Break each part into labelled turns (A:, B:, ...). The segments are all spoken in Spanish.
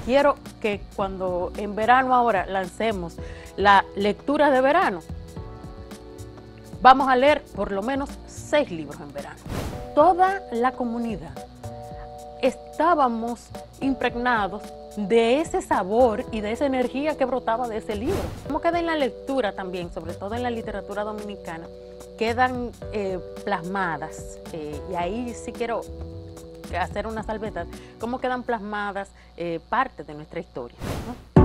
A: quiero que cuando en verano ahora lancemos la lectura de verano, vamos a leer por lo menos 6 libros en verano. Toda la comunidad estábamos impregnados de ese sabor y de esa energía que brotaba de ese libro. Como queda en la lectura también, sobre todo en la literatura dominicana, quedan plasmadas, y ahí sí quiero hacer una salvedad, cómo quedan plasmadas parte de nuestra historia, ¿no?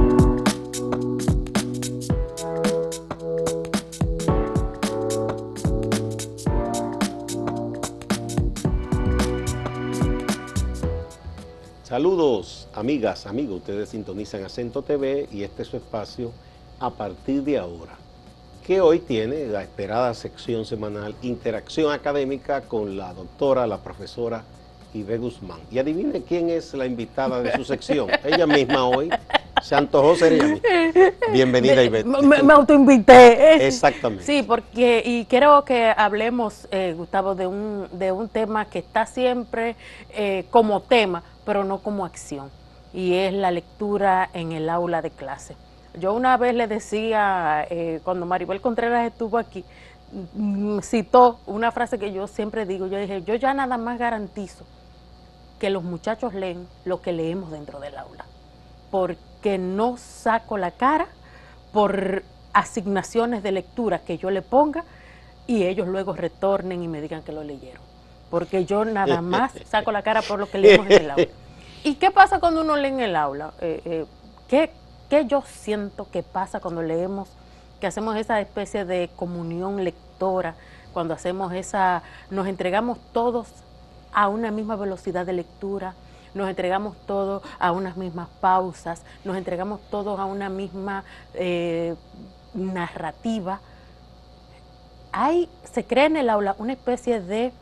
B: Saludos, amigas, amigos. Ustedes sintonizan Acento TV y este es su espacio A Partir de Ahora, que hoy tiene la esperada sección semanal Interacción Académica con la doctora, la profesora Ibe Guzmán. Y adivine quién es la invitada de su sección. Ella misma hoy se antojó ser ella misma. Bienvenida, Ibe.
A: Me autoinvité.
B: Exactamente.
A: Sí, porque, y quiero que hablemos, Gustavo, de un tema que está siempre como tema, pero no como acción, y es la lectura en el aula de clase. Yo una vez le decía, cuando Maribel Contreras estuvo aquí, citó una frase que yo siempre digo, yo dije, yo ya nada más garantizo que los muchachos leen lo que leemos dentro del aula, porque no saco la cara por asignaciones de lectura que yo le ponga y ellos luego retornen y me digan que lo leyeron, porque yo nada más saco la cara por lo que leemos en el aula. ¿Y qué pasa cuando uno lee en el aula? ¿Qué yo siento que pasa cuando leemos, que hacemos esa especie de comunión lectora, cuando hacemos nos entregamos todos a una misma velocidad de lectura, nos entregamos todos a unas mismas pausas, nos entregamos todos a una misma narrativa? Se crea en el aula una especie de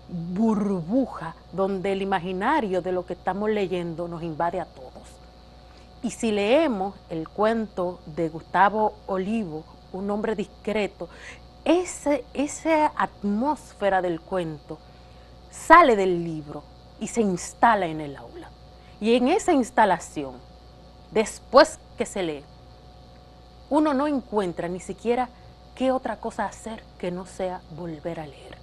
A: burbuja donde el imaginario de lo que estamos leyendo nos invade a todos. Y si leemos el cuento de Gustavo Olivo, Un hombre discreto, esa atmósfera del cuento sale del libro y se instala en el aula. Y en esa instalación, después que se lee, uno no encuentra ni siquiera qué otra cosa hacer que no sea volver a leer.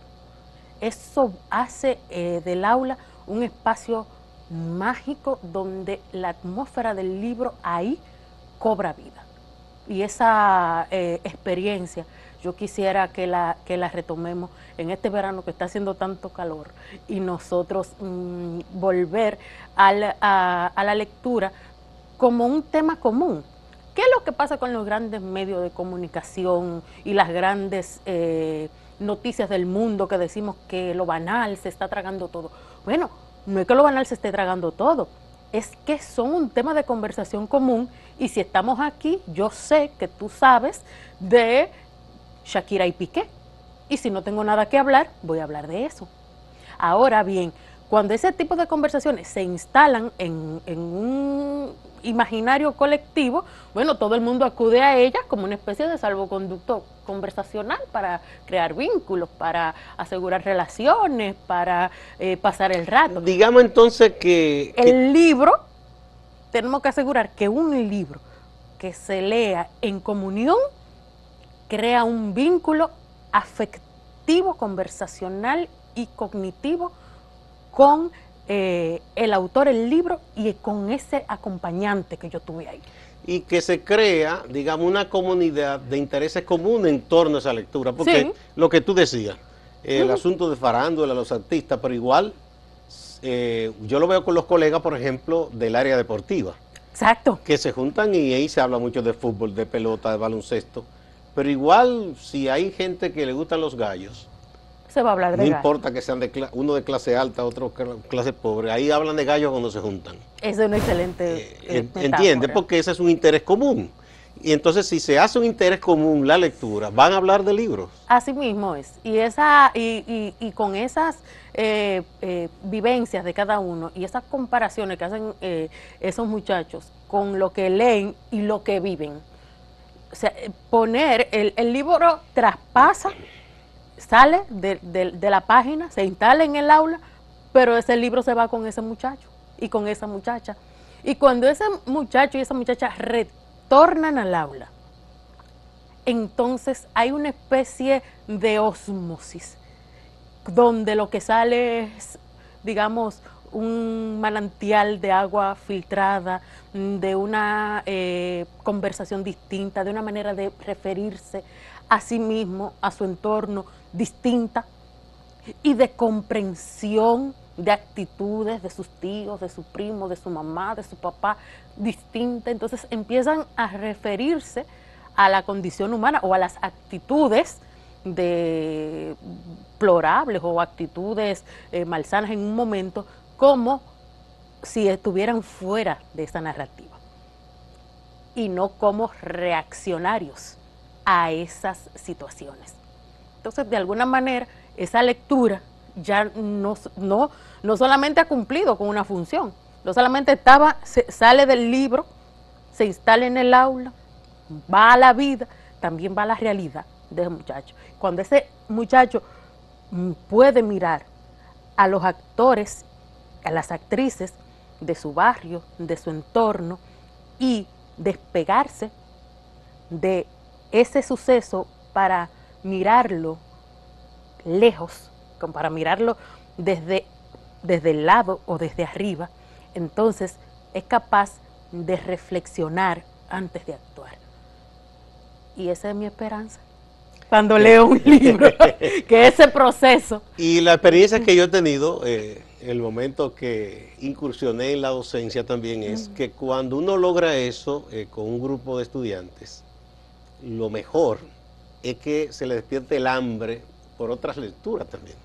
A: Eso hace del aula un espacio mágico donde la atmósfera del libro ahí cobra vida. Y esa experiencia yo quisiera que la retomemos en este verano que está haciendo tanto calor, y nosotros volver a la lectura como un tema común. ¿Qué es lo que pasa con los grandes medios de comunicación y las grandes noticias del mundo, que decimos que lo banal se está tragando todo? Bueno, no es que lo banal se esté tragando todo, es que son un tema de conversación común, y si estamos aquí, yo sé que tú sabes de Shakira y Piqué, y si no tengo nada que hablar, voy a hablar de eso. Ahora bien, cuando ese tipo de conversaciones se instalan en un imaginario colectivo, bueno, todo el mundo acude a ellas como una especie de salvoconducto conversacional para crear vínculos, para asegurar relaciones, para pasar el rato.
B: Digamos entonces que
A: el libro, tenemos que asegurar que un libro que se lea en comunión crea un vínculo afectivo, conversacional y cognitivo con el autor, el libro, y con ese acompañante que yo tuve ahí.
B: Y que se crea, digamos, una comunidad de intereses comunes en torno a esa lectura, porque sí, lo que tú decías, el asunto de farándula, los artistas, pero igual yo lo veo con los colegas, por ejemplo, del área deportiva.
A: Exacto.
B: Que se juntan y ahí se habla mucho de fútbol, de pelota, de baloncesto, pero igual si hay gente que le gustan los gallos,
A: se va a hablar de gallos.
B: No importa que sean uno de clase alta, otro de clase pobre, ahí hablan de gallos cuando se juntan.
A: Eso es una excelente
B: ¿entiendes? Porque ese es un interés común. Y entonces si se hace un interés común la lectura, van a hablar de libros.
A: Así mismo es. Y con esas vivencias de cada uno y esas comparaciones que hacen esos muchachos con lo que leen y lo que viven. O sea, poner el libro traspasa, sale de la página, se instala en el aula, pero ese libro se va con ese muchacho y con esa muchacha. Y cuando ese muchacho y esa muchacha retornan al aula, entonces hay una especie de osmosis, donde lo que sale es, digamos, un manantial de agua filtrada, de una conversación distinta, de una manera de referirse a sí mismo, a su entorno distinta, y de comprensión de actitudes de sus tíos, de su primo, de su mamá, de su papá, distinta. Entonces empiezan a referirse a la condición humana o a las actitudes deplorables o actitudes malsanas en un momento, como si estuvieran fuera de esa narrativa y no como reaccionarios a esas situaciones. Entonces, de alguna manera, esa lectura ya no solamente ha cumplido con una función, no solamente sale del libro, se instala en el aula, va a la vida, también va a la realidad de ese muchacho. Cuando ese muchacho puede mirar a los actores, a las actrices de su barrio, de su entorno, y despegarse de ese suceso para mirarlo lejos, para mirarlo desde el lado o desde arriba, entonces es capaz de reflexionar antes de actuar. Y esa es mi esperanza cuando leo un libro, que ese proceso.
B: Y la experiencia que yo he tenido, el momento que incursioné en la docencia también, es que cuando uno logra eso con un grupo de estudiantes, lo mejor es que se le despierte el hambre por otras lecturas también.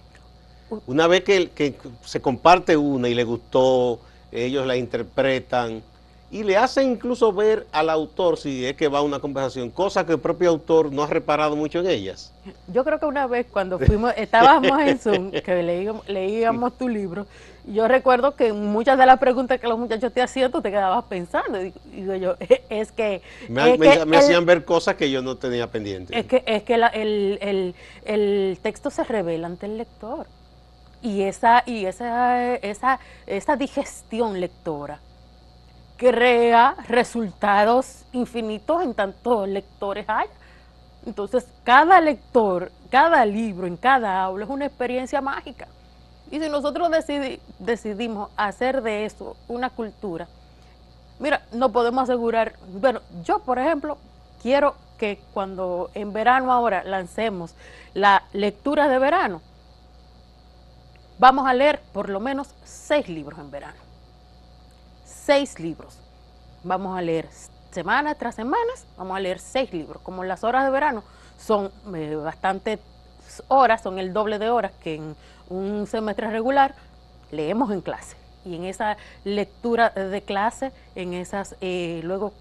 B: Una vez que se comparte una y le gustó, ellos la interpretan y le hacen incluso ver al autor, si es que va a una conversación, cosas que el propio autor no ha reparado mucho en ellas.
A: Yo creo que una vez cuando estábamos en Zoom, que leíamos tu libro, yo recuerdo que muchas de las preguntas que los muchachos te hacían, tú te quedabas pensando. Digo yo, es que...
B: Me hacían ver cosas que yo no tenía pendientes.
A: Es que el texto se revela ante el lector. Y esa digestión lectora crea resultados infinitos en tantos lectores haya. Entonces, cada lector, cada libro, en cada aula es una experiencia mágica. Y si nosotros decidimos hacer de eso una cultura, mira, no podemos asegurar, bueno, yo por ejemplo, quiero que cuando en verano ahora lancemos la lectura de verano, vamos a leer por lo menos 6 libros en verano. 6 libros. Vamos a leer semana tras semana, vamos a leer 6 libros. Como las horas de verano son bastantes horas, son el doble de horas que en un semestre regular, leemos en clase. Y en esa lectura de clase, en esas, luego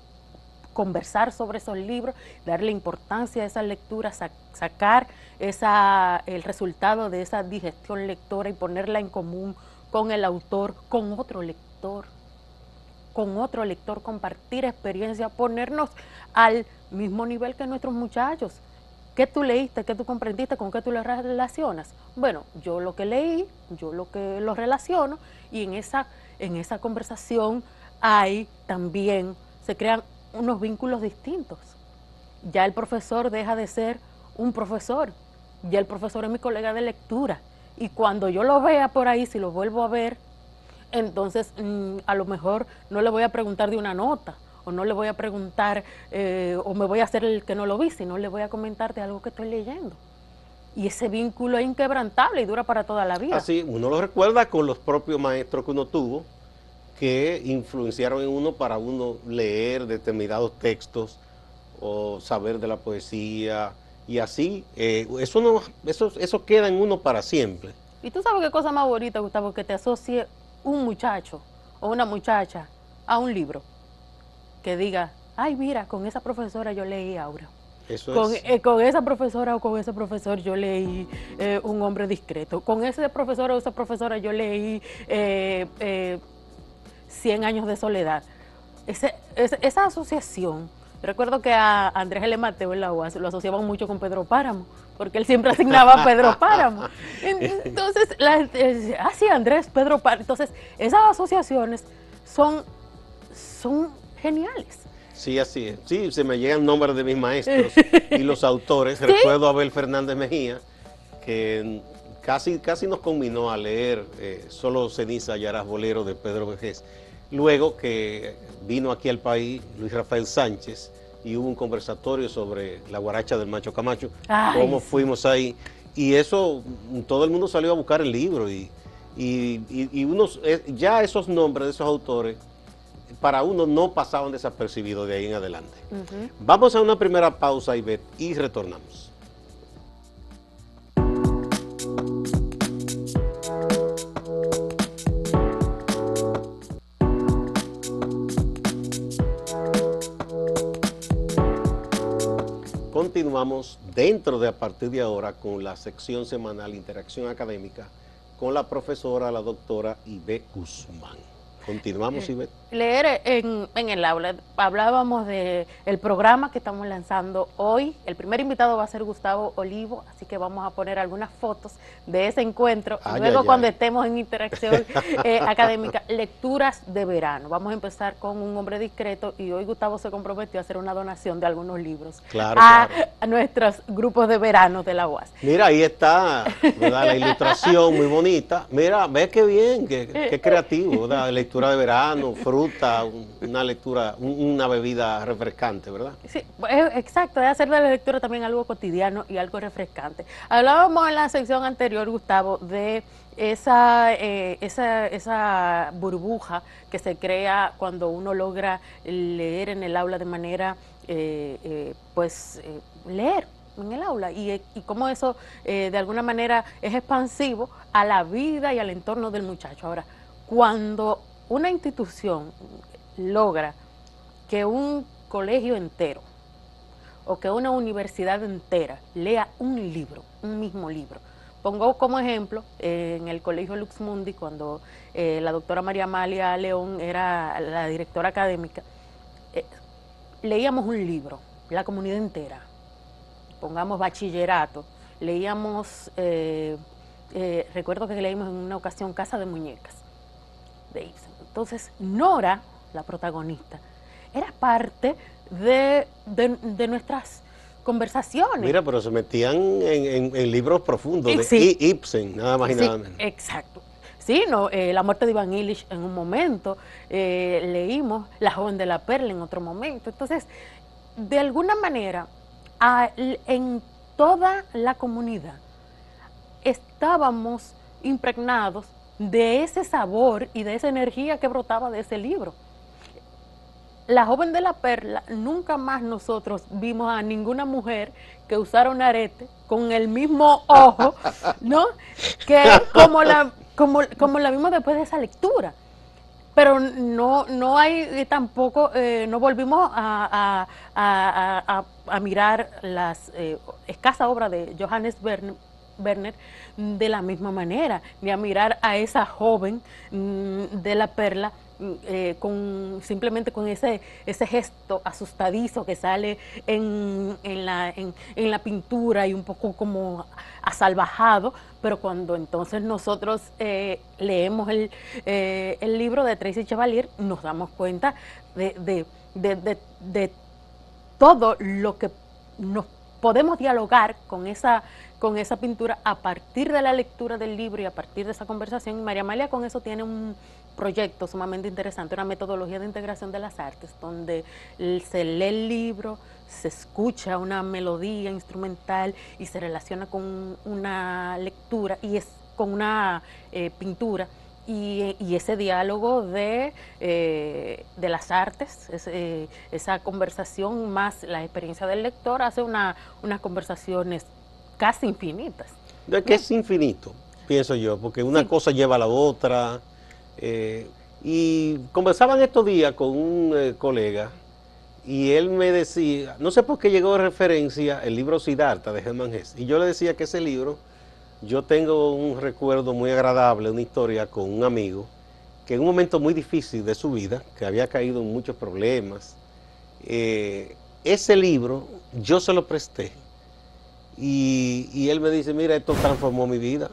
A: conversar sobre esos libros, darle importancia a esa lectura, sacar el resultado de esa digestión lectora y ponerla en común con el autor, con otro lector, compartir experiencia, ponernos al mismo nivel que nuestros muchachos. ¿Qué tú leíste? ¿Qué tú comprendiste? ¿Con qué tú lo relacionas? Bueno, yo lo que leí, yo lo que lo relaciono, y en esa conversación también se crean unos vínculos distintos. Ya el profesor deja de ser un profesor, ya el profesor es mi colega de lectura, y cuando yo lo vea por ahí, si lo vuelvo a ver, entonces a lo mejor no le voy a preguntar de una nota, o no le voy a preguntar, o me voy a hacer el que no lo vi, sino le voy a comentar de algo que estoy leyendo. Y ese vínculo es inquebrantable y dura para toda la vida.
B: Así, uno lo recuerda con los propios maestros que uno tuvo, que influenciaron en uno para uno leer determinados textos o saber de la poesía, y así, eso queda en uno para siempre.
A: Y tú sabes qué cosa más bonita, Gustavo, que te asocie un muchacho o una muchacha a un libro, que diga, ay, mira, con esa profesora yo leí Aura. Con esa profesora o con ese profesor yo leí Un hombre discreto. Con ese profesor o esa profesora yo leí 100 años de soledad. Esa asociación, recuerdo que a Andrés L. Mateo en la UAS lo asociaban mucho con Pedro Páramo, porque él siempre asignaba a Pedro Páramo. Entonces, sí, Andrés, Pedro Páramo. Entonces, esas asociaciones son son geniales.
B: Sí, así es. Sí, se me llegan nombres de mis maestros y los autores.
A: ¿Sí?
B: Recuerdo a Abel Fernández Mejía, que casi nos combinó a leer Solo ceniza hallarás bolero de Pedro Vejez. Luego que vino aquí al país Luis Rafael Sánchez y hubo un conversatorio sobre la guaracha del Macho Camacho, cómo fuimos ahí. Y eso, todo el mundo salió a buscar el libro y ya esos nombres de esos autores para uno no pasaban desapercibidos de ahí en adelante. Vamos a una primera pausa, Ivette, y retornamos. Continuamos dentro de A Partir de Ahora con la sección semanal Interacción Académica con la profesora, la doctora Ivette Guzmán. Continuamos, Ivette.
A: Leer en el aula. Hablábamos del programa que estamos lanzando hoy. El primer invitado va a ser Gustavo Olivo, así que vamos a poner algunas fotos de ese encuentro. Luego, cuando estemos en interacción académica, lecturas de verano. Vamos a empezar con Un hombre discreto y hoy Gustavo se comprometió a hacer una donación de algunos libros a nuestros grupos de verano de la UAS.
B: Mira, ahí está, ¿verdad? La ilustración muy bonita. Mira, ve qué bien, qué creativo, ¿verdad? Lectura de verano, fruta, una lectura, una bebida refrescante, ¿verdad?
A: Sí, exacto, es hacer de la lectura también algo cotidiano y algo refrescante. Hablábamos en la sección anterior, Gustavo, de esa burbuja que se crea cuando uno logra leer en el aula de manera, leer en el aula y cómo eso de alguna manera es expansivo a la vida y al entorno del muchacho. Ahora, cuando una institución logra que un colegio entero o que una universidad entera lea un libro, un mismo libro. Pongo como ejemplo en el Colegio Lux Mundi, cuando la doctora María Amalia León era la directora académica, leíamos un libro, la comunidad entera, pongamos bachillerato, leíamos, recuerdo que leímos en una ocasión Casa de Muñecas, de Ibsen. Entonces, Nora, la protagonista, era parte de nuestras conversaciones.
B: Mira, pero se metían en libros profundos de Ibsen, nada más y nada menos.
A: Exacto. Sí, no, La muerte de Iván Illich en un momento, leímos La joven de la perla en otro momento. Entonces, de alguna manera, en toda la comunidad estábamos impregnados de ese sabor y de esa energía que brotaba de ese libro. La joven de la perla, nunca más nosotros vimos a ninguna mujer que usara un arete con el mismo ojo, ¿no? Que como la vimos después de esa lectura. Pero no hay tampoco, no volvimos a mirar las escasa obra de Johannes Werner de la misma manera, ni a mirar a esa joven de la perla simplemente con ese gesto asustadizo que sale en la pintura y un poco como asalvajado, pero cuando entonces nosotros leemos el libro de Tracy Chevalier, nos damos cuenta de todo lo que nos podemos dialogar con esa pintura a partir de la lectura del libro y a partir de esa conversación. Y María Amalia con eso tiene un proyecto sumamente interesante, una metodología de integración de las artes, donde se lee el libro, se escucha una melodía instrumental y se relaciona con una lectura y es con una pintura. Y ese diálogo de las artes, esa conversación más la experiencia del lector hace unas conversaciones casi infinitas.
B: ¿De qué es infinito? Pienso yo, porque una cosa lleva a la otra. Y conversaban estos días con un colega y él me decía, no sé por qué llegó de referencia el libro Siddhartha de Hermann Hesse, y yo le decía que ese libro, yo tengo un recuerdo muy agradable, una historia con un amigo que en un momento muy difícil de su vida, que había caído en muchos problemas, ese libro yo se lo presté y él me dice, mira, esto transformó mi vida,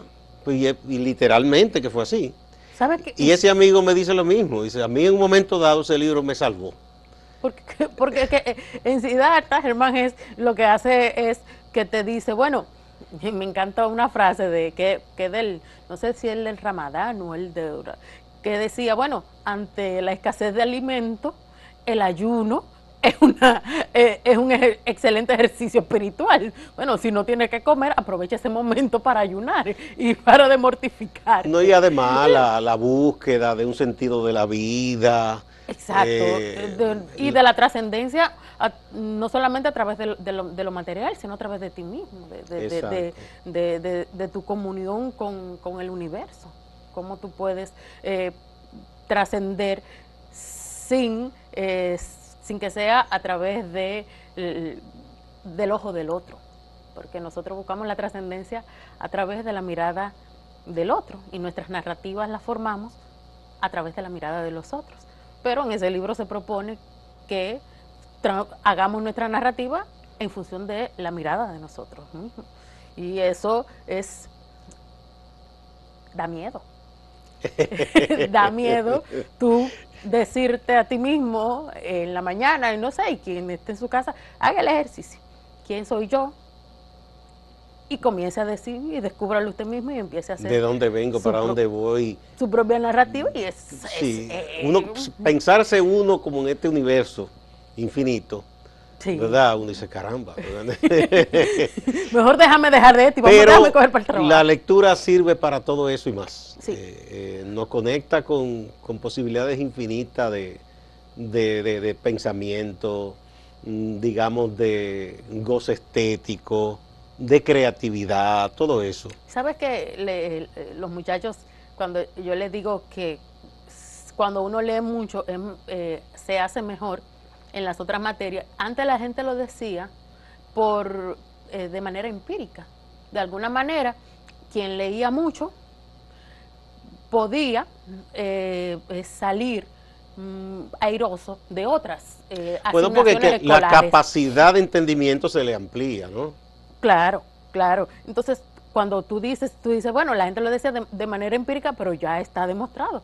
B: y literalmente que fue así.
A: ¿Sabes qué?
B: Y ese amigo me dice lo mismo, dice, a mí en un momento dado ese libro me salvó.
A: Porque en Siddhartha, Germán, es lo que hace es que te dice, bueno, me encanta una frase de que del, no sé si el del Ramadán o el de, que decía, bueno, ante la escasez de alimentos, el ayuno es un excelente ejercicio espiritual. Bueno, si no tiene que comer, aprovecha ese momento para ayunar y para de mortificarte.
B: No, y además la búsqueda de un sentido de la vida.
A: Exacto, y de la trascendencia, no solamente a través de lo material, sino a través de ti mismo, de tu comunión con el universo. Cómo tú puedes trascender sin que sea a través del ojo del otro, porque nosotros buscamos la trascendencia a través de la mirada del otro y nuestras narrativas las formamos a través de la mirada de los otros. Pero en ese libro se propone que hagamos nuestra narrativa en función de la mirada de nosotros mismos. Y eso da miedo. Da miedo tú decirte a ti mismo en la mañana, y no sé, y quien esté en su casa, haga el ejercicio. ¿Quién soy yo? Y comience a decir y descúbralo usted mismo y empiece a hacer.
B: ¿De dónde vengo? ¿Para dónde voy?
A: Su propia narrativa y
B: sí. Pensarse uno como en este universo infinito, sí. ¿Verdad? Uno dice, caramba.
A: Mejor déjame dejar de esto y déjame coger para el trabajo.
B: La lectura sirve para todo eso y más.
A: Sí.
B: Nos conecta con posibilidades infinitas de pensamiento, digamos, de goce estético, de creatividad, todo eso.
A: ¿Sabes que los muchachos, cuando yo les digo que cuando uno lee mucho, se hace mejor en las otras materias? Antes la gente lo decía de manera empírica. De alguna manera, quien leía mucho podía salir airoso de otras
B: bueno, porque la capacidad de entendimiento se le amplía, ¿no?
A: Claro, claro. Entonces, cuando tú dices, bueno, la gente lo decía de manera empírica, pero ya está demostrado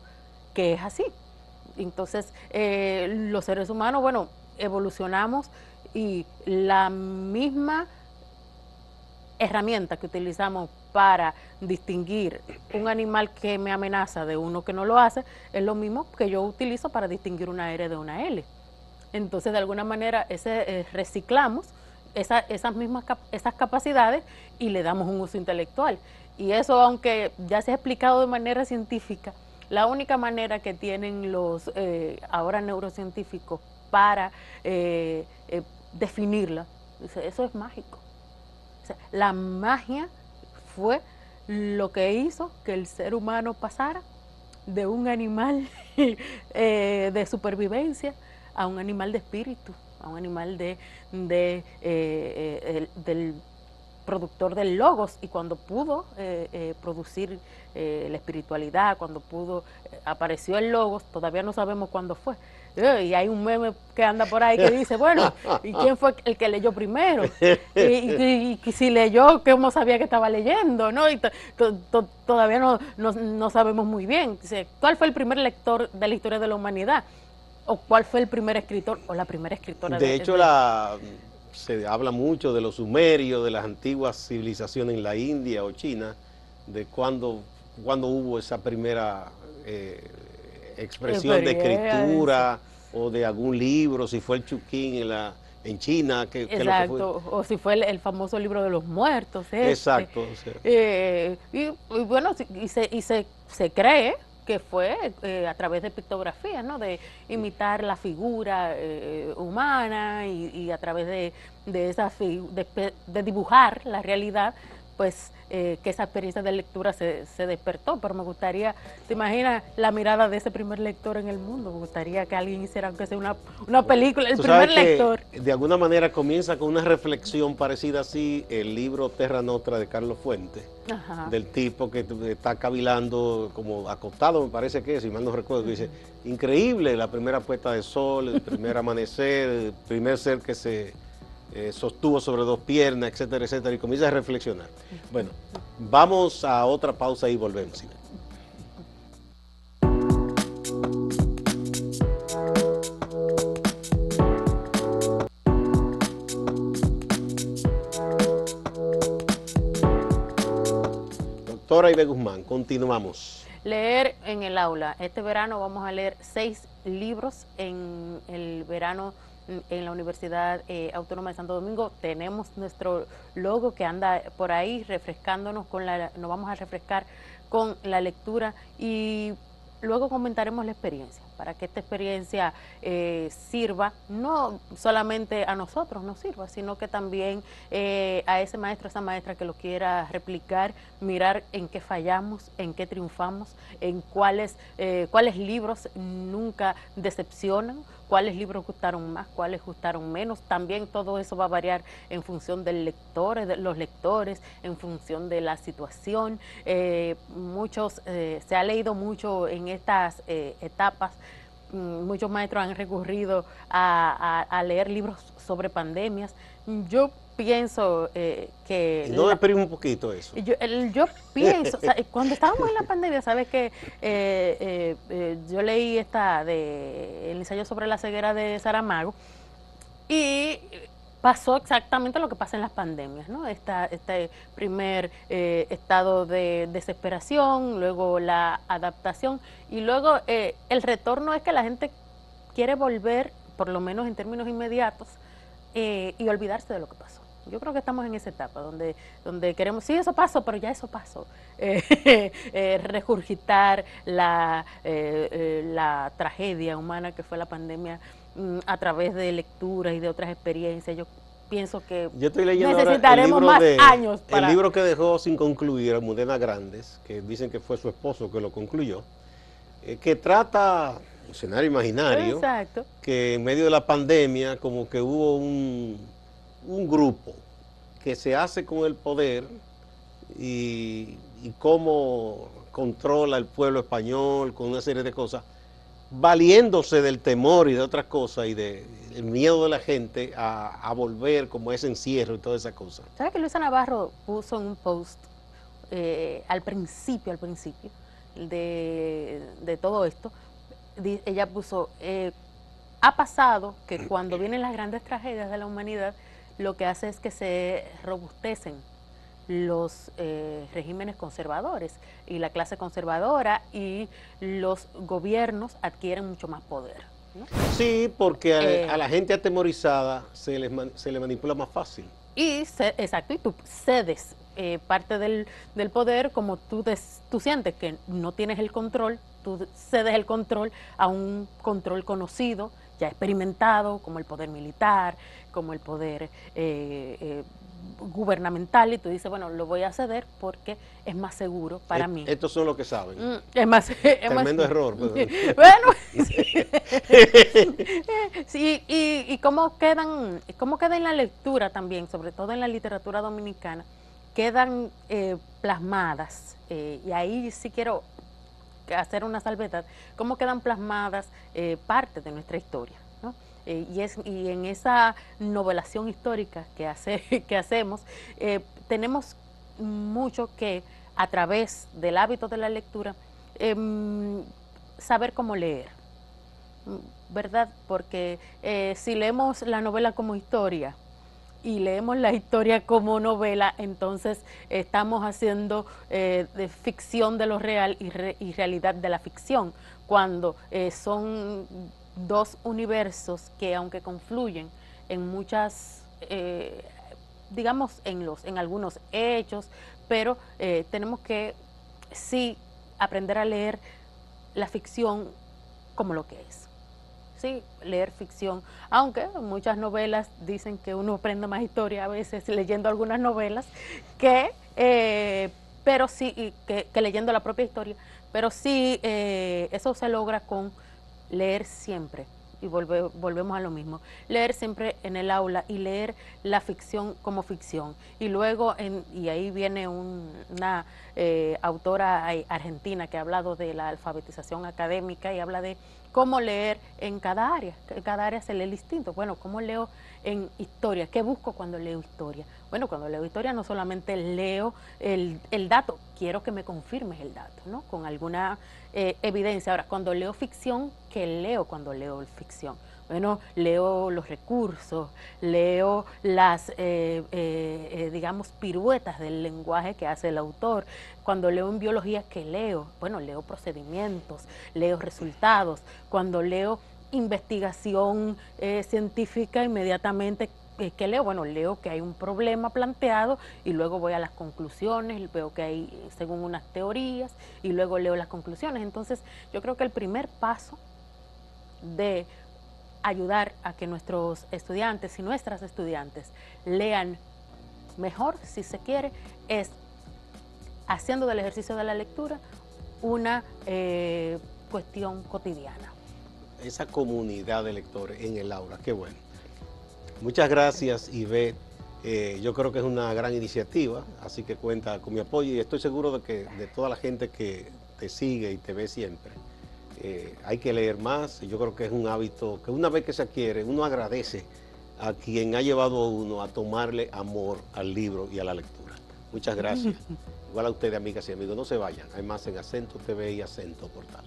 A: que es así. Entonces, los seres humanos, bueno, evolucionamos y la misma herramienta que utilizamos para distinguir un animal que me amenaza de uno que no lo hace, es lo mismo que yo utilizo para distinguir una R de una L. Entonces, de alguna manera, reciclamos esas capacidades y le damos un uso intelectual. Y eso, aunque ya se ha explicado de manera científica, la única manera que tienen los ahora neurocientíficos para definirla, eso es mágico. O sea, la magia fue lo que hizo que el ser humano pasara de un animal de supervivencia a un animal de espíritu, a un animal del productor del logos, y cuando pudo producir la espiritualidad, cuando apareció el logos, todavía no sabemos cuándo fue. Y hay un meme que anda por ahí que dice, bueno, ¿y quién fue el que leyó primero? Y si leyó, ¿cómo sabía que estaba leyendo? ¿No? Y todavía no sabemos muy bien. ¿Cuál fue el primer lector de la historia de la humanidad? ¿O cuál fue el primer escritor o la primera escritora?
B: De hecho, se habla mucho de los sumerios, de las antiguas civilizaciones en la India o China, de cuándo hubo esa primera expresión de escritura o de algún libro, si fue el Chuquín en China.
A: Exacto, o si fue el famoso libro de los muertos.
B: Exacto. O
A: sea. Y bueno, se cree que fue a través de pictografía, ¿no? De imitar la figura humana y a través de dibujar la realidad, pues que esa experiencia de lectura se despertó. Pero me gustaría, ¿te imaginas la mirada de ese primer lector en el mundo? Me gustaría que alguien hiciera, aunque sea una película, el primer lector.
B: De alguna manera comienza con una reflexión parecida así el libro Terra Nostra de Carlos Fuentes. Ajá. Del tipo que está cavilando como acostado, me parece que, si mal no recuerdo, que dice, increíble la primera puesta de sol, el primer amanecer, el primer ser que se sostuvo sobre dos piernas, etcétera, etcétera, y comienza a reflexionar. Bueno, vamos a otra pausa y volvemos. Doctora Ibe Guzmán, continuamos.
A: Leer en el aula. Este verano vamos a leer 6 libros en el verano en la Universidad Autónoma de Santo Domingo. Tenemos nuestro logo que anda por ahí refrescándonos nos vamos a refrescar con la lectura y luego comentaremos la experiencia, para que esta experiencia sirva, no solamente a nosotros nos sirva, sino que también a ese maestro, esa maestra que lo quiera replicar, mirar en qué fallamos, en qué triunfamos, en cuáles libros nunca decepcionan, cuáles libros gustaron más, cuáles gustaron menos. También todo eso va a variar en función del lector, de los lectores, en función de la situación. Se ha leído mucho en estas etapas. Muchos maestros han recurrido a leer libros sobre pandemias. Yo pienso que...
B: No me privo un poquito eso.
A: Yo pienso, o sea, cuando estábamos en la pandemia, sabes que yo leí el ensayo sobre la ceguera de Saramago y pasó exactamente lo que pasa en las pandemias, ¿no? Este primer estado de desesperación, luego la adaptación y luego el retorno es que la gente quiere volver, por lo menos en términos inmediatos, y olvidarse de lo que pasó. Yo creo que estamos en esa etapa donde queremos, sí, eso pasó, pero ya eso pasó. Regurgitar la tragedia humana que fue la pandemia a través de lecturas y de otras experiencias. Yo pienso que
B: yo estoy leyendo
A: necesitaremos más años para...
B: El libro que dejó sin concluir, Almudena Grandes, que dicen que fue su esposo que lo concluyó, que trata... un escenario imaginario.
A: Exacto.
B: Que en medio de la pandemia como que hubo un grupo que se hace con el poder y cómo controla el pueblo español con una serie de cosas, valiéndose del temor y de otras cosas y del miedo de la gente a volver como ese encierro y todas esas cosas.
A: ¿Sabes que Luisa Navarro puso en un post al principio de todo esto? Ella puso, ha pasado que cuando vienen las grandes tragedias de la humanidad, lo que hace es que se robustecen los regímenes conservadores y la clase conservadora y los gobiernos adquieren mucho más poder, ¿no?
B: Sí, porque a la gente atemorizada se le manipula más fácil.
A: Exacto, y tú cedes parte del poder, como tú sientes que no tienes el control, tú cedes el control a un control conocido, ya experimentado, como el poder militar, como el poder gubernamental, y tú dices, bueno, lo voy a ceder porque es más seguro para mí.
B: Estos son los que saben.
A: Tremendo
B: error.
A: Bueno, sí, y cómo queda en la lectura también, sobre todo en la literatura dominicana, quedan plasmadas, y ahí sí quiero hacer una salvedad, cómo quedan plasmadas parte de nuestra historia, ¿no? Y en esa novelación histórica que hacemos, tenemos mucho que, a través del hábito de la lectura, saber cómo leer, ¿verdad? Porque si leemos la novela como historia y leemos la historia como novela, entonces estamos haciendo de ficción de lo real y realidad de la ficción, cuando son dos universos que, aunque confluyen en muchas, digamos, en algunos hechos, pero tenemos que sí aprender a leer la ficción como lo que es. Sí, leer ficción, aunque muchas novelas dicen que uno aprende más historia a veces leyendo algunas novelas pero sí, que leyendo la propia historia, pero sí, eso se logra con leer siempre, y volvemos a lo mismo, leer siempre en el aula y leer la ficción como ficción. Y luego, y ahí viene una autora argentina que ha hablado de la alfabetización académica y habla de cómo leer en cada área se lee distinto. Bueno, ¿cómo leo en historia? ¿Qué busco cuando leo historia? Bueno, cuando leo historia no solamente leo el dato, quiero que me confirmes el dato, ¿no? Con alguna evidencia. Ahora, cuando leo ficción, ¿qué leo cuando leo ficción? Bueno, leo los recursos, leo las, digamos, piruetas del lenguaje que hace el autor. Cuando leo en biología, ¿qué leo? Bueno, leo procedimientos, leo resultados. Cuando leo investigación científica, inmediatamente, ¿qué leo? Bueno, leo que hay un problema planteado y luego voy a las conclusiones, veo que hay, según unas teorías, y luego leo las conclusiones. Entonces, yo creo que el primer paso de ayudar a que nuestros estudiantes y nuestras estudiantes lean mejor, si se quiere, es haciendo del ejercicio de la lectura una cuestión cotidiana.
B: Esa comunidad de lectores en el aula, qué bueno. Muchas gracias, Ivette. Yo creo que es una gran iniciativa, así que cuenta con mi apoyo y estoy seguro de que de toda la gente que te sigue y te ve siempre, hay que leer más. Yo creo que es un hábito que una vez que se adquiere, uno agradece a quien ha llevado a uno a tomarle amor al libro y a la lectura. Muchas gracias. Igual a ustedes, amigas y amigos, no se vayan. Hay más en Acento TV y Acento Portal.